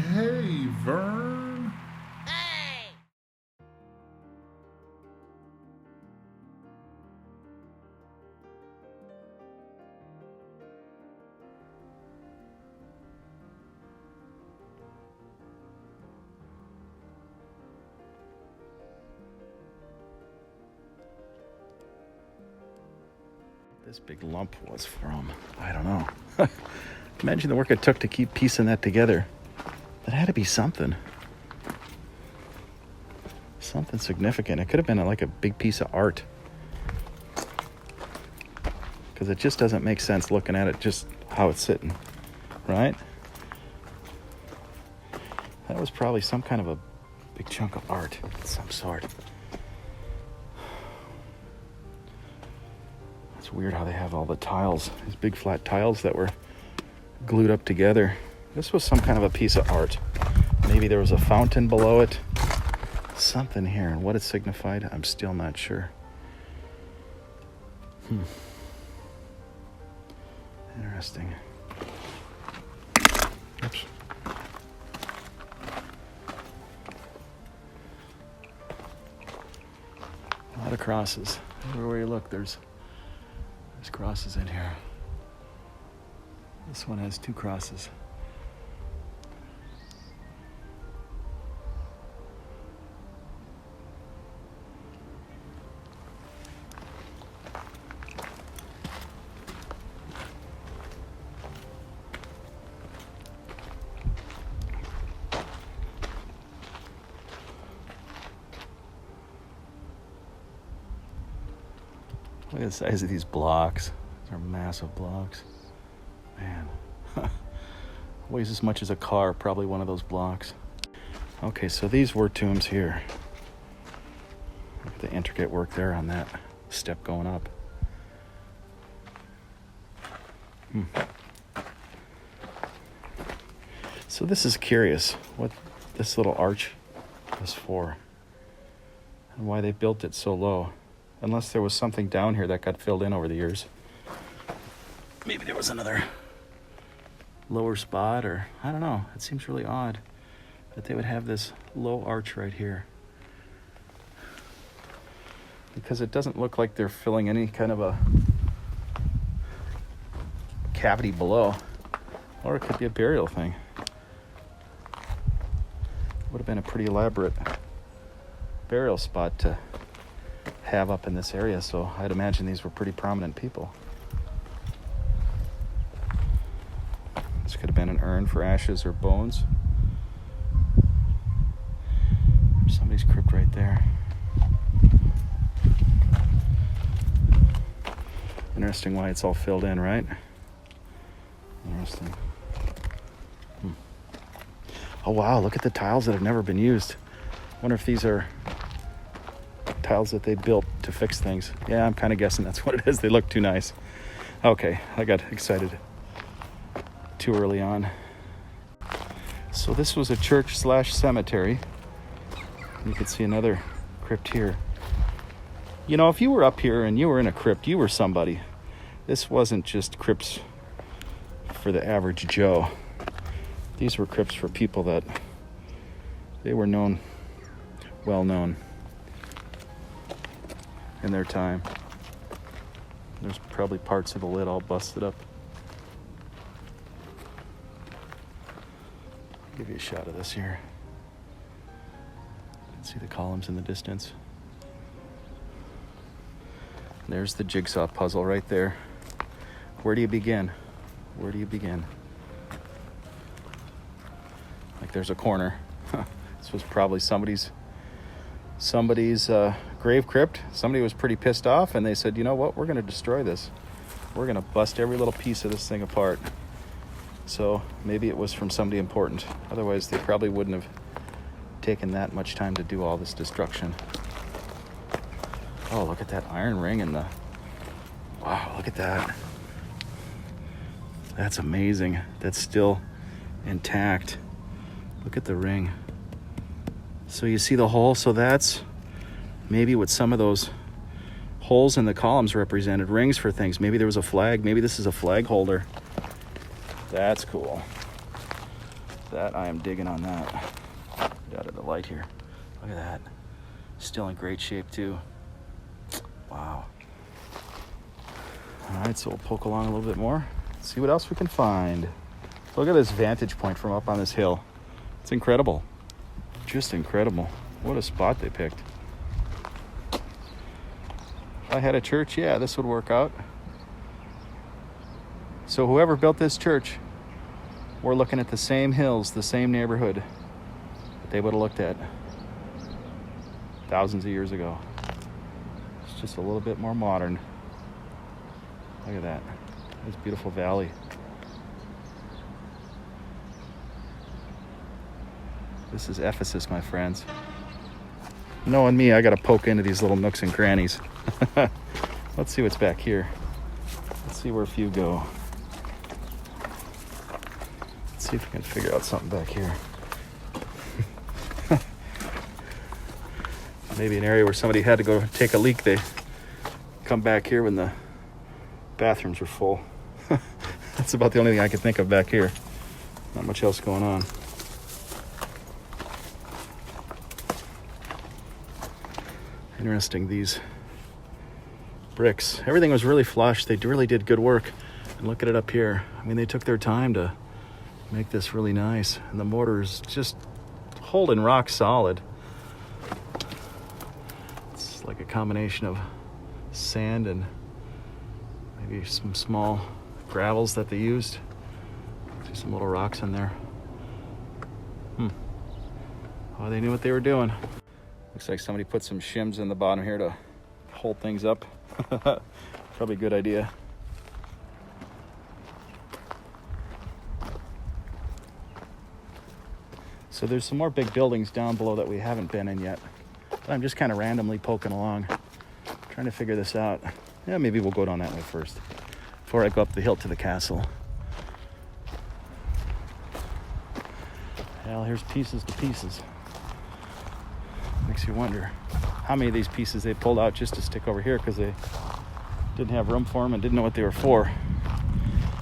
Hey, Vern. This big lump was from, I don't know. Imagine the work it took to keep piecing that together. That had to be something. Something significant. It could have been like a big piece of art. Because it just doesn't make sense looking at it just how it's sitting, right? That was probably some kind of a big chunk of art of some sort. It's weird how they have all the tiles, these big flat tiles that were glued up together. This was some kind of a piece of art. Maybe there was a fountain below it. Something here, and what it signified, I'm still not sure. Interesting. Oops. A lot of crosses. Everywhere you look, there's crosses in here. This one has 2 crosses. Look at the size of these blocks. These are massive blocks. Man. Weighs as much as a car, probably one of those blocks. Okay, so these were tombs here. Look at the intricate work there on that step going up. So this is curious, what this little arch was for and why they built it so low. Unless there was something down here that got filled in over the years. Maybe there was another lower spot, or I don't know. It seems really odd that they would have this low arch right here. Because it doesn't look like they're filling any kind of a cavity below. Or it could be a burial thing. Would have been a pretty elaborate burial spot to have up in this area, so I'd imagine these were pretty prominent people. This could have been an urn for ashes or bones. Somebody's crypt right there. Interesting why it's all filled in, right? Interesting. Oh wow, look at the tiles that have never been used. Wonder if these are tiles that they built to fix things. Yeah, I'm kind of guessing that's what it is. They look too nice. Okay, I got excited too early on. So this was a church/cemetery. You can see another crypt here. You know, if you were up here and you were in a crypt, you were somebody. This wasn't just crypts for the average Joe. These were crypts for people that they were known, well known in their time. There's probably parts of the lid all busted up. I'll give you a shot of this here. You can see the columns in the distance. There's the jigsaw puzzle right there. Where do you begin? Where do you begin? Like there's a corner. This was probably somebody's grave crypt. Somebody was pretty pissed off and they said, you know what, we're going to destroy this. We're going to bust every little piece of this thing apart. So maybe it was from somebody important. Otherwise they probably wouldn't have taken that much time to do all this destruction. Oh, look at that iron ring and wow, look at that. That's amazing. That's still intact. Look at the ring. So you see the hole? So that's maybe what some of those holes in the columns represented. Rings for things. Maybe there was a flag. Maybe this is a flag holder. That's cool. That I am digging on that. Get out of the light here. Look at that. Still in great shape too. Wow. All right, so we'll poke along a little bit more. See what else we can find. So look at this vantage point from up on this hill. It's incredible. Just incredible. What a spot they picked. If I had a church, yeah, this would work out. So whoever built this church, we're looking at the same hills, the same neighborhood that they would have looked at thousands of years ago. It's just a little bit more modern. Look at that. This beautiful valley. This is Ephesus, my friends. Knowing me, I gotta poke into these little nooks and crannies. Let's see what's back here. Let's see where a few go. Let's see if we can figure out something back here. Maybe an area where somebody had to go take a leak. They come back here when the bathrooms are full. That's about the only thing I can think of back here. Not much else going on. Interesting, these bricks. Everything was really flush. They really did good work. And look at it up here. I mean, they took their time to make this really nice. And the mortar is just holding rock solid. It's like a combination of sand and maybe some small gravels that they used. See some little rocks in there. Oh, they knew what they were doing. Looks like somebody put some shims in the bottom here to hold things up. Probably a good idea. So there's some more big buildings down below that we haven't been in yet. But I'm just kind of randomly poking along, trying to figure this out. Yeah, maybe we'll go down that way first before I go up the hill to the castle. Well, here's pieces to pieces. Makes you wonder how many of these pieces they pulled out just to stick over here because they didn't have room for them and didn't know what they were for.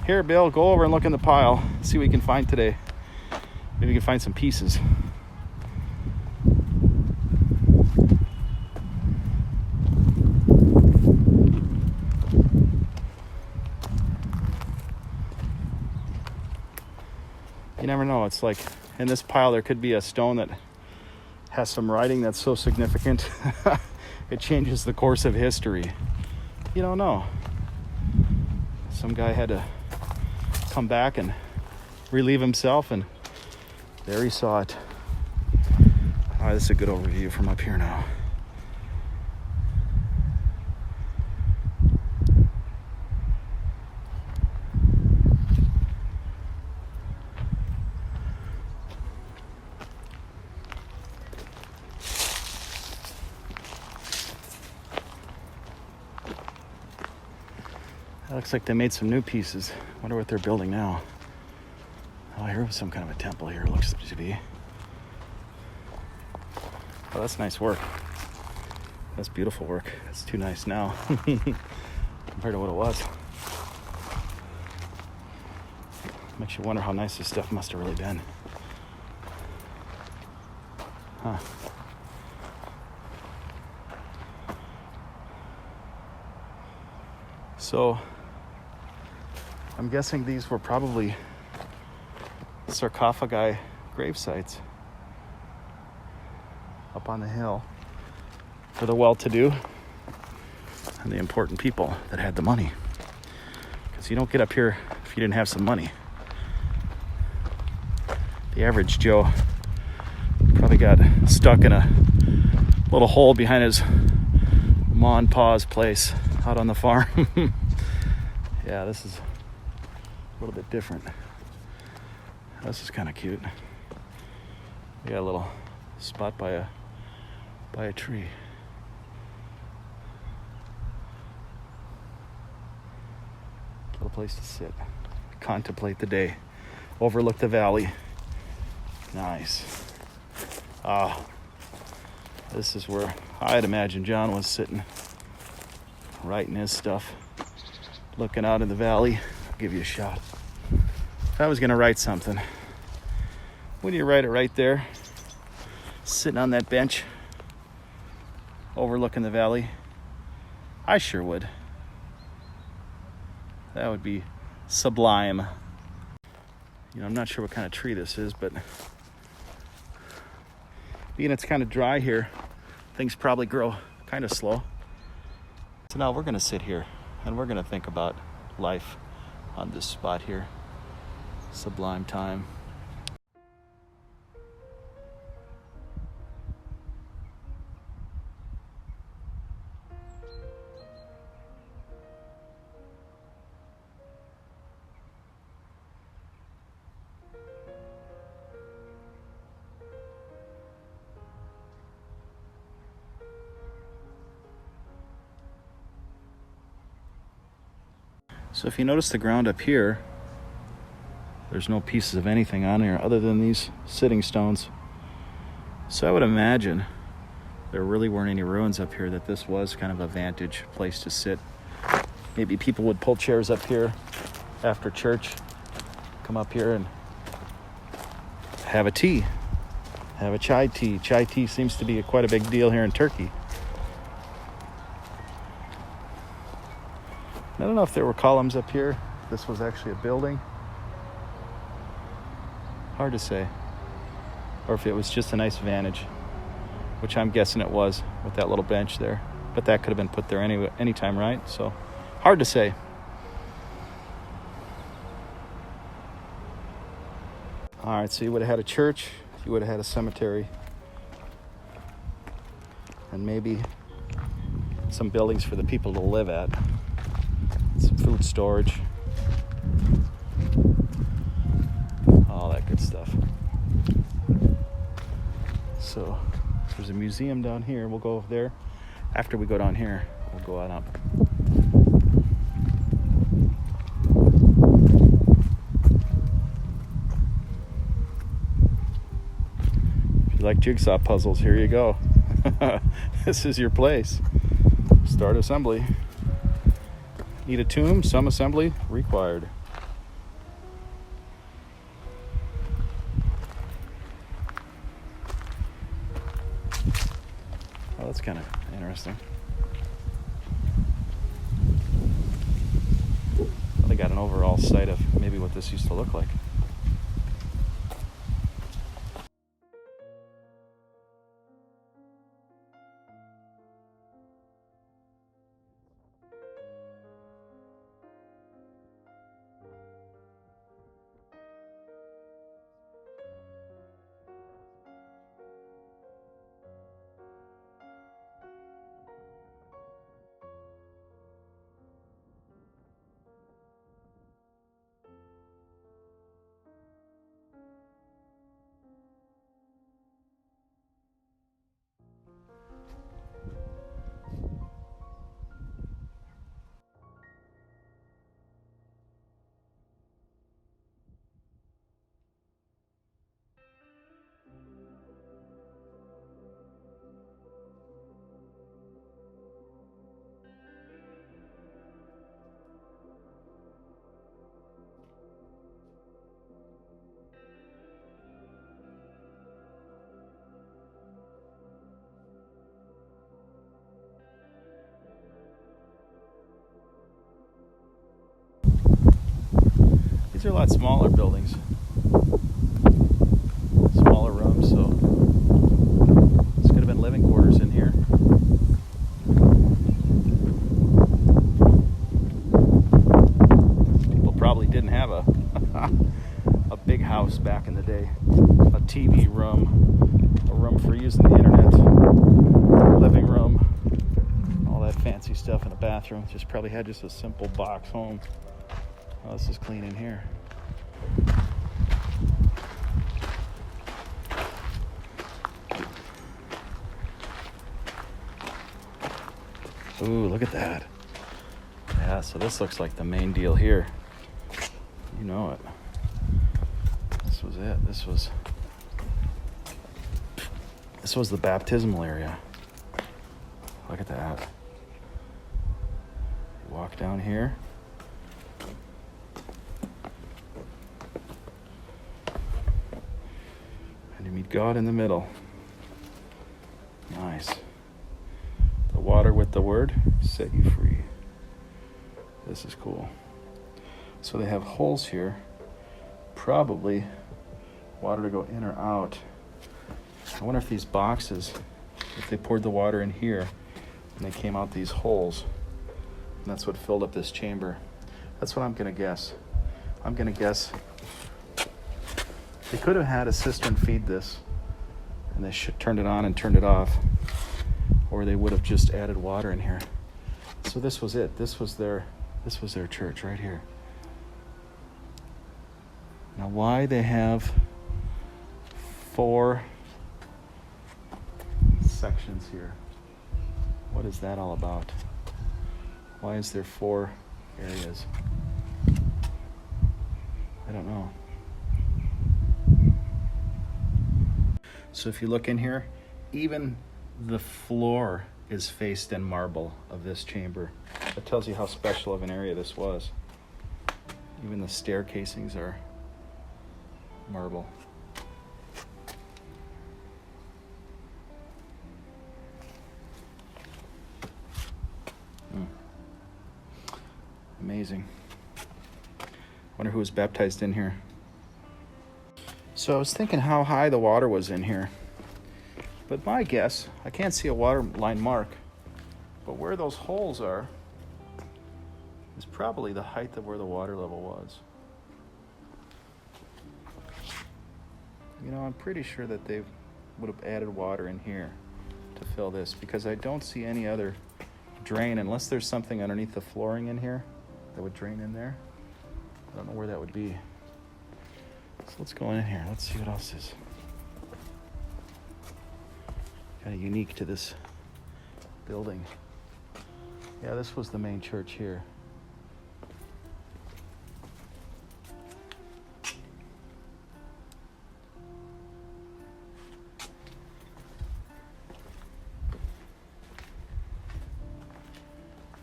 Here, Bill, go over and look in the pile. See what we can find today. Maybe we can find some pieces. You never know. It's like in this pile there could be a stone that has some writing that's so significant it changes the course of history. You don't know. Some guy had to come back and relieve himself, and there he saw it. All right, this is a good overview from up here now. It looks like they made some new pieces. Wonder what they're building now. Oh, here was some kind of a temple here, it looks to be. Oh, that's nice work. That's beautiful work. It's too nice now compared to what it was. Makes you wonder how nice this stuff must have really been. Huh. So, I'm guessing these were probably sarcophagi grave sites up on the hill for the well-to-do and the important people that had the money. Because you don't get up here if you didn't have some money. The average Joe probably got stuck in a little hole behind his ma and pa's place out on the farm. Yeah, this is a little bit different. This is kind of cute. We got a little spot by a tree. Little place to sit, contemplate the day, overlook the valley. Nice. Ah, this is where I'd imagine John was sitting, writing his stuff, looking out in the valley. I'll give you a shot. If I was gonna write something, Wouldn't you write it right there? Sitting on that bench, overlooking the valley. I sure would. That would be sublime. You know, I'm not sure what kind of tree this is, but being it's kind of dry here, things probably grow kind of slow. So now we're going to sit here and we're going to think about life on this spot here. Sublime time. So if you notice the ground up here, there's no pieces of anything on here other than these sitting stones. So I would imagine there really weren't any ruins up here, that this was kind of a vantage place to sit. Maybe people would pull chairs up here after church, come up here and have a tea, have a chai tea. Chai tea seems to be quite a big deal here in Turkey. I don't know if there were columns up here. This was actually a building. Hard to say. Or if it was just a nice vantage, which I'm guessing it was with that little bench there. But that could have been put there anytime, right? So hard to say. All right, so you would have had a church, you would have had a cemetery, and maybe some buildings for the people to live at. Some food storage, all that good stuff. So there's a museum down here. We'll go over there. After we go down here, we'll go on up. If you like jigsaw puzzles, here you go. This is your place. Start assembly. Need a tomb, some assembly required. Oh, that's kind of interesting. Well, they got an overall sight of maybe what this used to look like. These are a lot smaller buildings, smaller rooms, so this could have been living quarters in here. People probably didn't have a a big house back in the day. A TV room, a room for using the internet, living room, all that fancy stuff in a bathroom. Just probably had just a simple box home. Oh, this is clean in here. Ooh, look at that. Yeah, so this looks like the main deal here. You know it. This was it. This was the baptismal area. Look at that. You walk down here. Meet God in the middle. Nice. The water with the word set you free. This is cool. So they have holes here. Probably water to go in or out. I wonder if these boxes, if they poured the water in here and they came out these holes, and that's what filled up this chamber. That's what I'm gonna guess. I'm gonna guess they could have had a cistern feed this, and they turned it on and turned it off, or they would have just added water in here. So this was it. This was their church right here. Now, why they have 4 sections here? What is that all about? Why is there 4 areas? I don't know. So if you look in here, even the floor is faced in marble of this chamber. That tells you how special of an area this was. Even the stair casings are marble. Amazing. Wonder who was baptized in here. So I was thinking how high the water was in here. But my guess, I can't see a water line mark, but where those holes are is probably the height of where the water level was. You know, I'm pretty sure that they would have added water in here to fill this, because I don't see any other drain unless there's something underneath the flooring in here that would drain in there. I don't know where that would be. So let's go in here. Let's see what else is kind of unique to this building. Yeah, this was the main church here.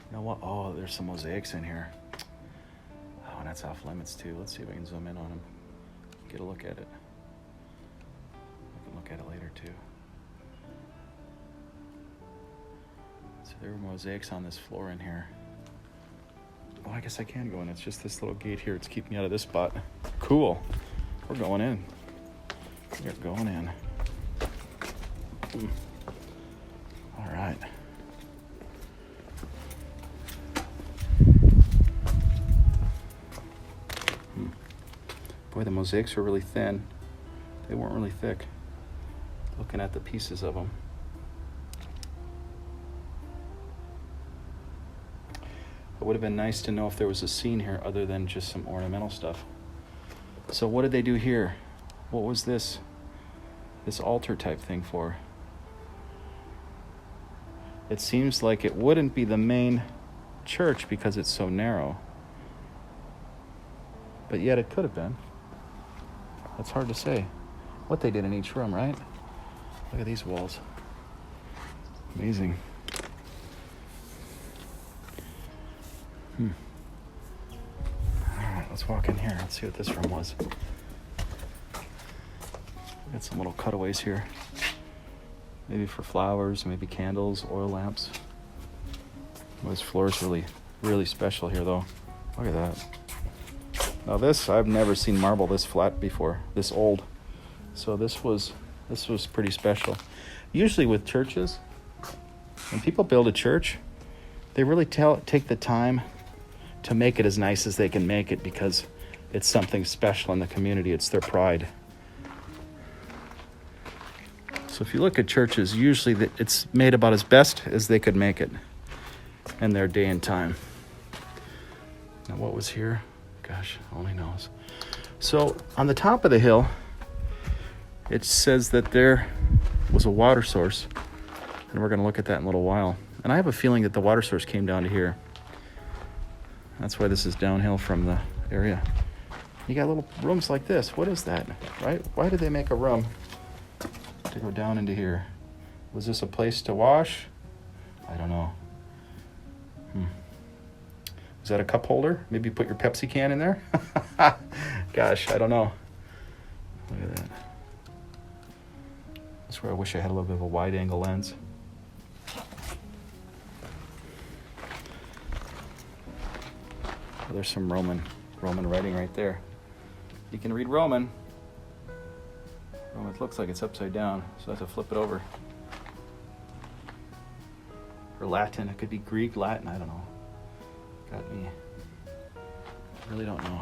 You know what? Oh, there's some mosaics in here. Oh, and that's off limits too. Let's see if I can zoom in on them. Get a look at it. I can look at it later too. So there were mosaics on this floor in here. Oh, I guess I can go in. It's just this little gate here. It's keeping me out of this spot. Cool. We're going in. We're going in. All right. Boy, the mosaics were really thin. They weren't really thick. Looking at the pieces of them. It would have been nice to know if there was a scene here other than just some ornamental stuff. So what did they do here? What was this altar type thing for? It seems like it wouldn't be the main church because it's so narrow. But yet it could have been. That's hard to say what they did in each room, right? Look at these walls. Amazing. All right, let's walk in here. Let's see what this room was. Got some little cutaways here. Maybe for flowers, maybe candles, oil lamps. Well, this floor is really, really special here, though. Look at that. Now this, I've never seen marble this flat before, this old. So this was pretty special. Usually with churches, when people build a church, they really take the time to make it as nice as they can make it because it's something special in the community. It's their pride. So if you look at churches, usually it's made about as best as they could make it in their day and time. Now what was here? Gosh, only knows. So on the top of the hill, it says that there was a water source, and we're going to look at that in a little while. And I have a feeling that the water source came down to here. That's why this is downhill from the area. You got little rooms like this. What is that, right? Why did they make a room to go down into here? Was this a place to wash? I don't know. Is that a cup holder? Maybe put your Pepsi can in there? Gosh, I don't know. Look at that. That's where I wish I had a little bit of a wide angle lens. There's some Roman writing right there. You can read Roman. It looks like it's upside down, so I have to flip it over. Or Latin, it could be Greek, Latin, I don't know. Got me. I really don't know.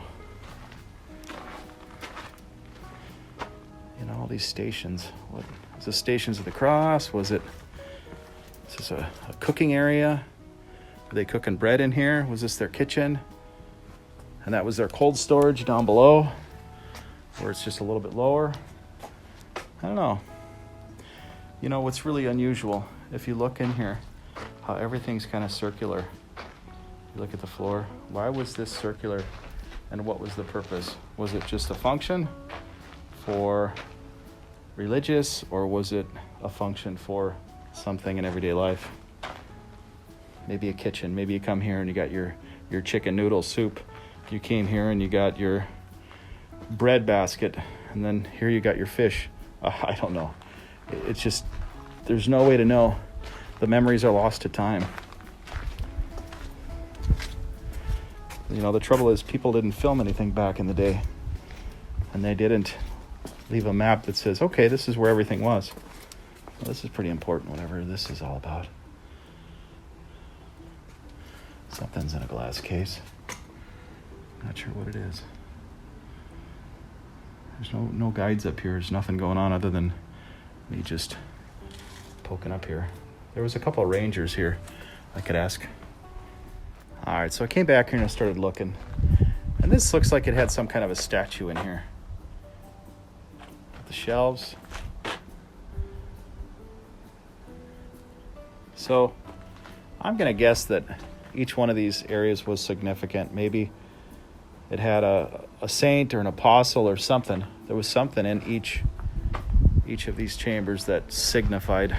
You know, all these stations. What was this? Stations of the Cross? Is this a cooking area? Were they cooking bread in here? Was this their kitchen? And that was their cold storage down below, where it's just a little bit lower. I don't know. You know, what's really unusual, if you look in here, how everything's kind of circular. You look at the floor. Why was this circular, and what was the purpose? Was it just a function for religious, or was it a function for something in everyday life? Maybe a kitchen. Maybe you come here and you got your chicken noodle soup. You came here and you got your bread basket, and then here you got your fish. I don't know. It's just, there's no way to know. The memories are lost to time. You know, the trouble is people didn't film anything back in the day, and they didn't leave a map that says, okay, this is where everything was. Well, this is pretty important, whatever this is all about. Something's in a glass case. Not sure what it is. There's no guides up here. There's nothing going on other than me just poking up here. There was a couple of rangers here I could ask. All right, so I came back here and I started looking. And this looks like it had some kind of a statue in here. The shelves. So I'm going to guess that each one of these areas was significant. Maybe it had a saint or an apostle or something. There was something in each of these chambers that signified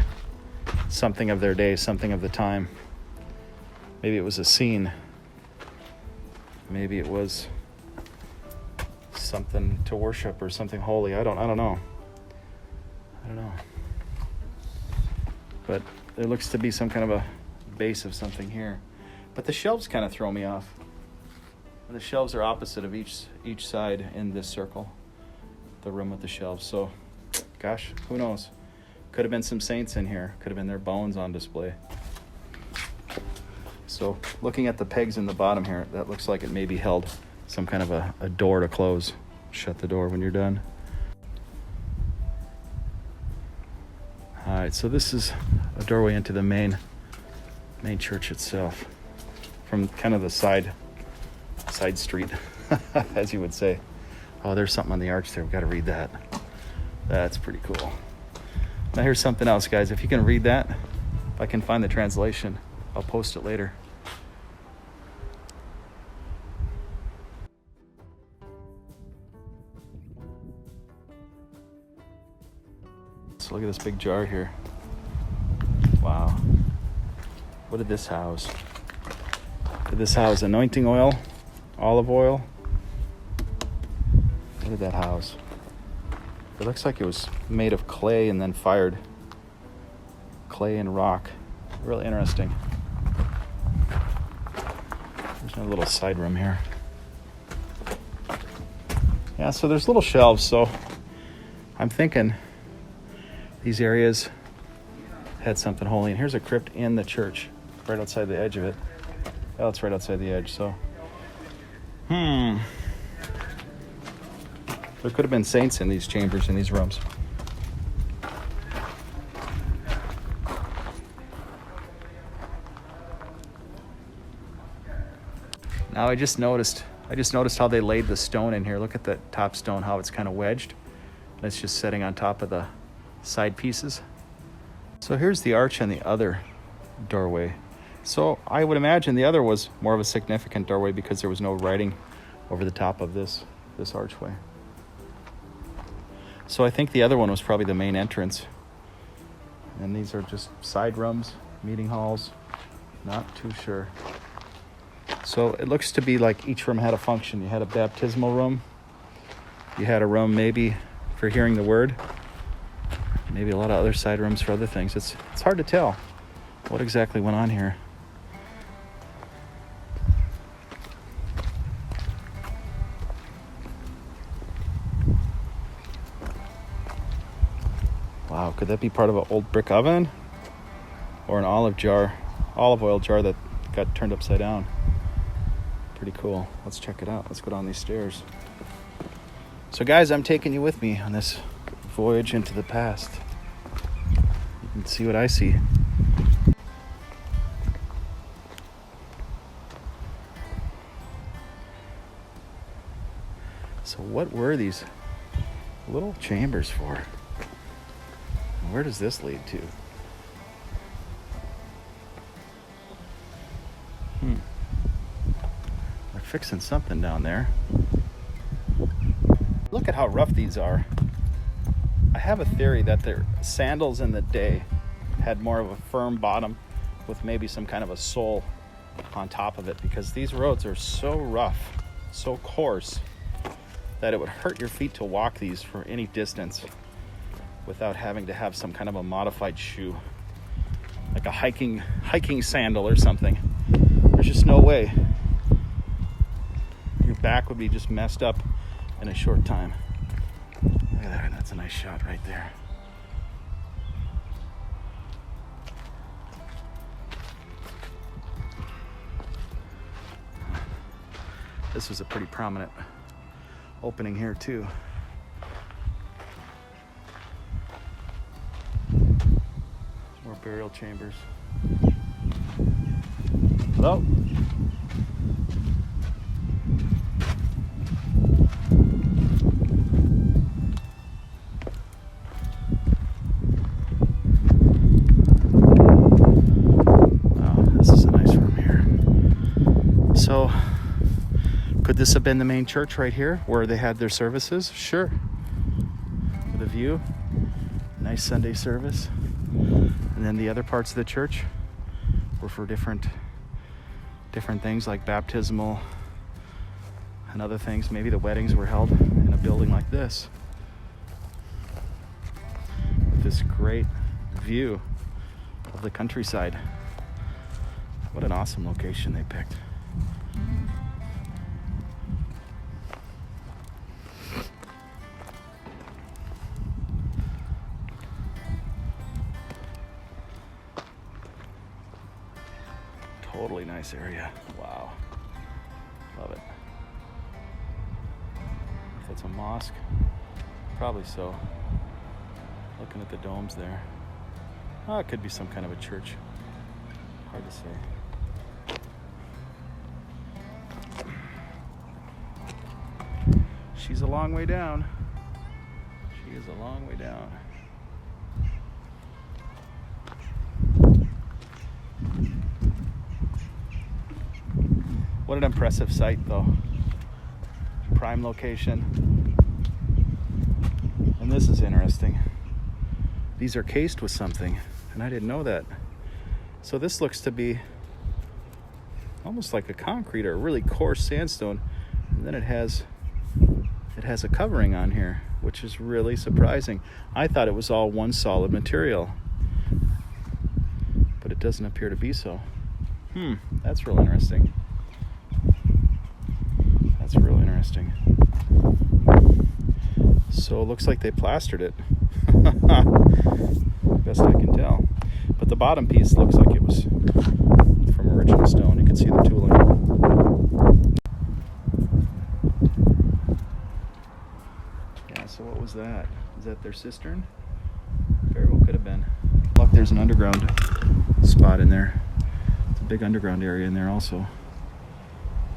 something of their day, something of the time. Maybe it was a scene. Maybe it was something to worship or something holy. I don't know. But there looks to be some kind of a base of something here. But the shelves kind of throw me off. And the shelves are opposite of each side in this circle, the room with the shelves. So, gosh, who knows? Could have been some saints in here. Could have been their bones on display. So, looking at the pegs in the bottom here, that looks like it maybe held some kind of a door to close. Shut the door when you're done. All right, so this is a doorway into the main church itself, from kind of the side street, as you would say. Oh, there's something on the arch there. We've got to read that. That's pretty cool. Now here's something else, guys. If you can read that, if I can find the translation, I'll post it later. So look at this big jar here. Wow. What did this house? Did this house anointing oil? Olive oil? What did that house? It looks like it was made of clay and then fired. Clay and rock. Really interesting. There's a little side room here. Yeah, so there's little shelves, so I'm thinking these areas had something holy. And here's a crypt in the church, right outside the edge of it. Oh, it's right outside the edge, so. There could have been saints in these chambers, in these rooms. Now I just noticed how they laid the stone in here. Look at the top stone, how it's kind of wedged. It's just sitting on top of the side pieces. So here's the arch on the other doorway. So I would imagine the other was more of a significant doorway because there was no writing over the top of this archway. So I think the other one was probably the main entrance. And these are just side rooms, meeting halls. Not too sure. So it looks to be like each room had a function. You had a baptismal room. You had a room maybe for hearing the word. Maybe a lot of other side rooms for other things. It's hard to tell what exactly went on here. Wow, could that be part of an old brick oven? Or an olive oil jar that got turned upside down? Pretty cool. Let's check it out. Let's go down these stairs. So guys, I'm taking you with me on this voyage into the past. You can see what I see. So what were these little chambers for? Where does this lead to? They're fixing something down there. Look at how rough these are. I have a theory that their sandals in the day had more of a firm bottom with maybe some kind of a sole on top of it, because these roads are so rough, so coarse, that it would hurt your feet to walk these for any distance without having to have some kind of a modified shoe, like a hiking sandal or something. There's just no way. Your back would be just messed up in a short time. Look at that, that's a nice shot right there. This was a pretty prominent opening here too. More burial chambers. Hello? So, could this have been the main church right here where they had their services? Sure. With a view. Nice Sunday service. And then the other parts of the church were for different things like baptismal and other things. Maybe the weddings were held in a building like this. With this great view of the countryside. What an awesome location they picked. Totally nice area. Wow. Love it. If it's a mosque, probably so. Looking at the domes there. Oh, it could be some kind of a church. Hard to say. She's a long way down. She is a long way down. What an impressive sight, though. Prime location. And this is interesting. These are cased with something, and I didn't know that. So this looks to be almost like a concrete or a really coarse sandstone, and then it has a covering on here, which is really surprising. I thought it was all one solid material, but it doesn't appear to be so. That's real interesting. That's real interesting. So it looks like they plastered it. Best I can tell. But the bottom piece looks like it was from original stone. You can see the tooling. Yeah, so what was that? Is that their cistern? Very well could have been. Look, there's an underground spot in there. It's a big underground area in there also.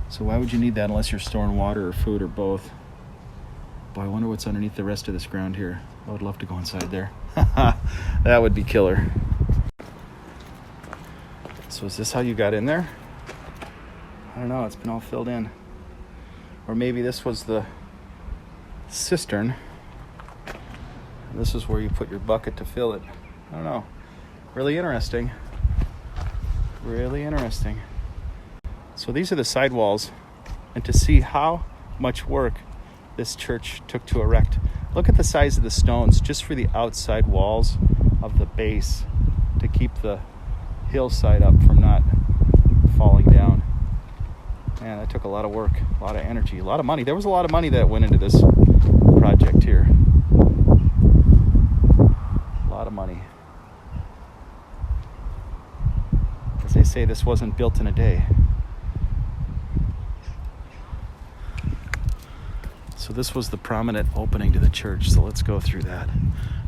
So why would you need that unless you're storing water or food or both? Boy, I wonder what's underneath the rest of this ground here. I would love to go inside there. That would be killer. So is this how you got in there? I don't know, it's been all filled in. Or maybe this was the cistern. And this is where you put your bucket to fill it. I don't know. Really interesting. Really interesting. So these are the sidewalls, and to see how much work this church took to erect. Look at the size of the stones just for the outside walls of the base to keep the hillside up from not falling down. Man, that took a lot of work, a lot of energy, a lot of money. There was a lot of money that went into this project here. A lot of money. As they say, this wasn't built in a day. So this was the prominent opening to the church. So let's go through that.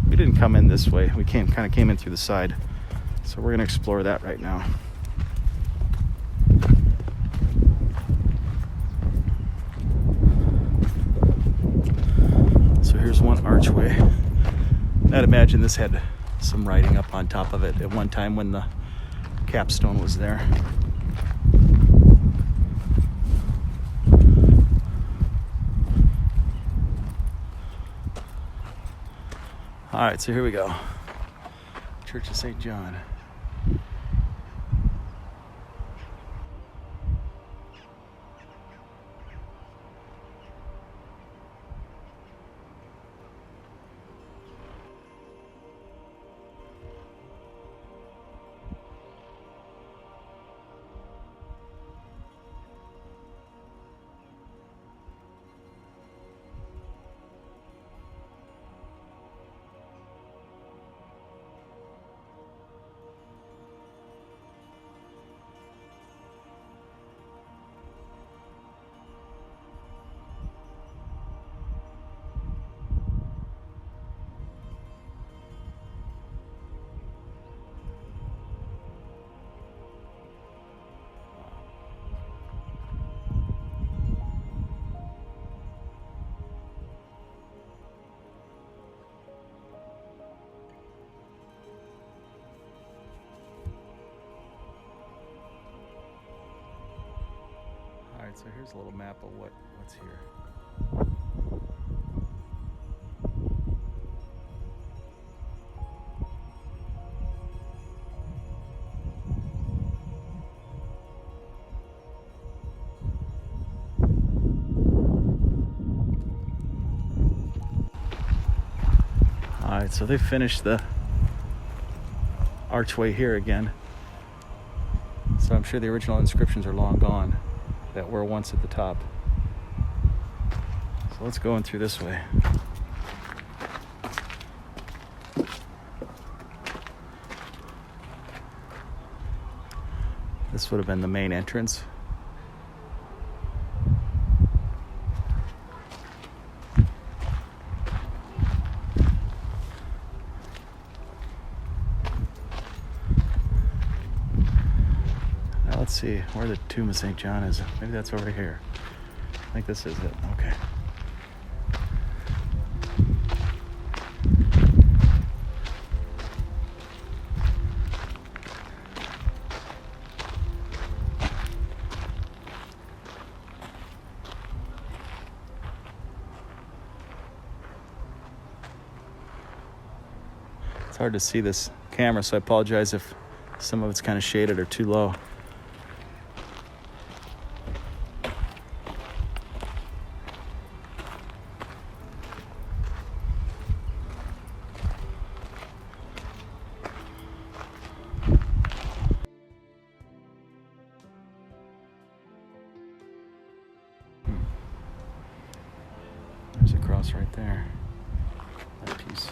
We didn't come in this way. We kind of came in through the side. So we're going to explore that right now. So here's one archway. I'd imagine this had some writing up on top of it at one time when the capstone was there. All right, so here we go. Church of St. John. Alright, so here's a little map of what's here. Alright, so they finished the archway here again. So I'm sure the original inscriptions are long gone that were once at the top. So let's go in through this way. This would have been the main entrance. Let's see where the tomb of St. John is. Maybe that's over here. I think this is it. Okay. It's hard to see this camera, so I apologize if some of it's kind of shaded or too low. There's a cross right there. That piece.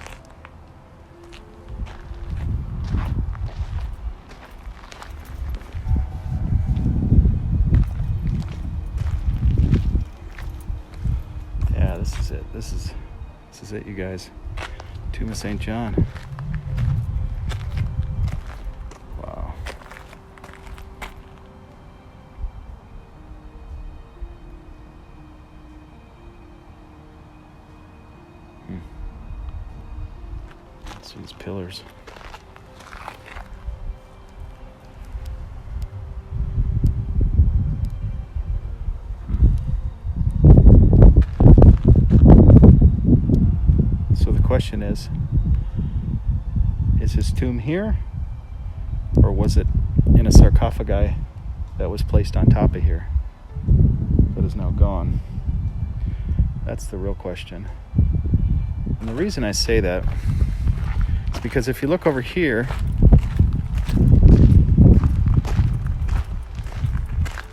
Yeah, this is it. This is it, you guys. Tomb of St. John. Wow. Let's see these pillars. So the question is his tomb here, or was it in a sarcophagi that was placed on top of here that is now gone? That's the real question. And the reason I say that is because if you look over here,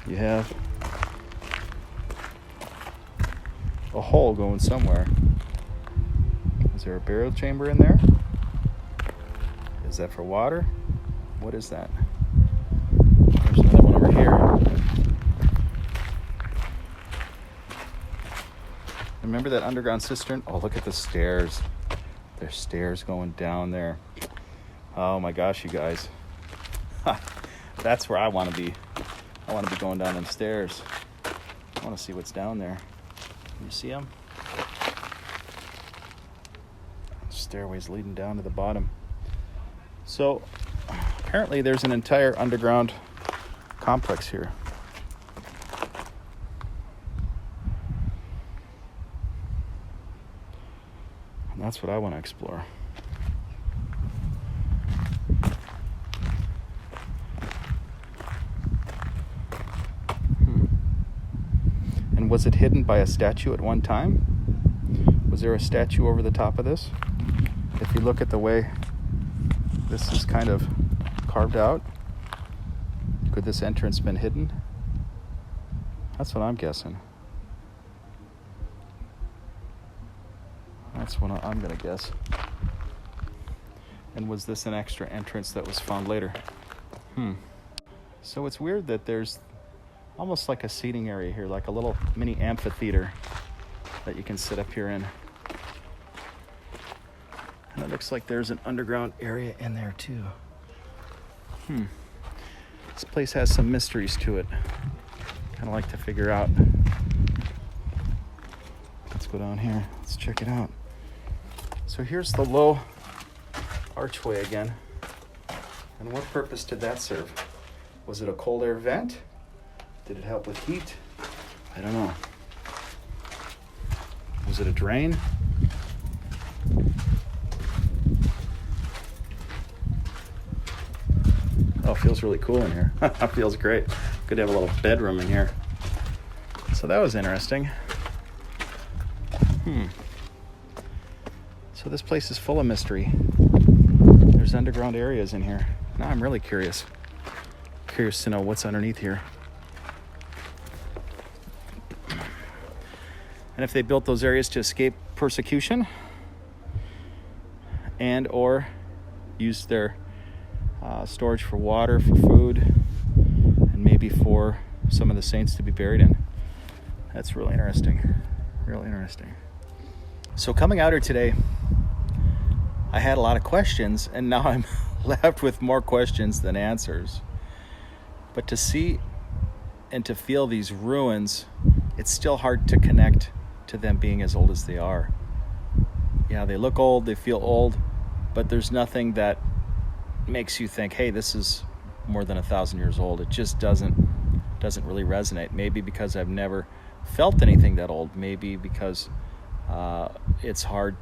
you have a hole going somewhere. Is there a burial chamber in there? Is that for water? What is that? There's another one over here. Remember that underground cistern? Oh, look at the stairs. There's stairs going down there. Oh my gosh, you guys. That's where I want to be. I want to be going down them stairs. I want to see what's down there. Can you see them? Stairways leading down to the bottom. So apparently there's an entire underground complex here. And that's what I want to explore. And was it hidden by a statue at one time? Was there a statue over the top of this? If you look at the way this is kind of carved out, could this entrance been hidden? That's what I'm guessing. That's what I'm going to guess. And was this an extra entrance that was found later? So it's weird that there's almost like a seating area here, like a little mini amphitheater that you can sit up here in. And it looks like there's an underground area in there too. This place has some mysteries to it. Kind of like to figure out. Let's go down here. Let's check it out. So here's the low archway again. And what purpose did that serve? Was it a cold air vent? Did it help with heat? I don't know. Was it a drain? Oh, it feels really cool in here. It feels great. Good to have a little bedroom in here. So that was interesting. So this place is full of mystery. There's underground areas in here. Now I'm really curious. Curious to know what's underneath here. And if they built those areas to escape persecution and or use their storage for water, for food, and maybe for some of the saints to be buried in. That's really interesting. Really interesting. So coming out here today, I had a lot of questions, and now I'm left with more questions than answers. But to see and to feel these ruins, it's still hard to connect to them being as old as they are. Yeah, they look old, they feel old, but there's nothing that makes you think, hey, this is more than 1,000 years old. It just doesn't really resonate. Maybe because I've never felt anything that old. Maybe because it's hard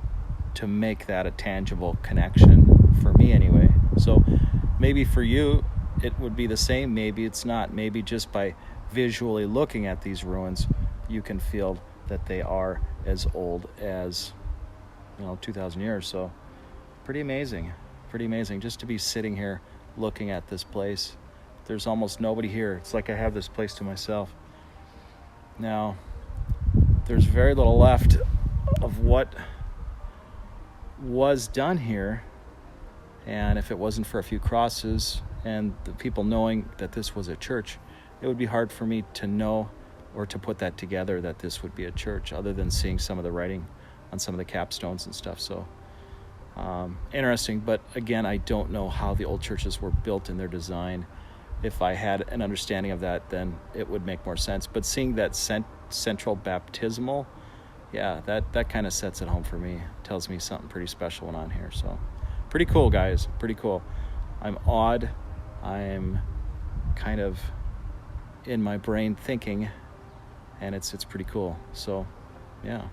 to make that a tangible connection for me anyway. So maybe for you it would be the same. Maybe it's not. Maybe just by visually looking at these ruins, you can feel that they are as old as 2,000 years. So pretty amazing just to be sitting here looking at this place. There's almost nobody here. It's like I have this place to myself. Now, there's very little left of what was done here, and if it wasn't for a few crosses and the people knowing that this was a church, it would be hard for me to know or to put that together that this would be a church, other than seeing some of the writing on some of the capstones and stuff. So interesting, but again, I don't know how the old churches were built in their design. If I had an understanding of that, then it would make more sense. But seeing that central baptismal, yeah, that kind of sets it home for me. Tells me something pretty special went on here. So pretty cool, guys. Pretty cool. I'm awed. I'm kind of in my brain thinking, and it's pretty cool. So yeah.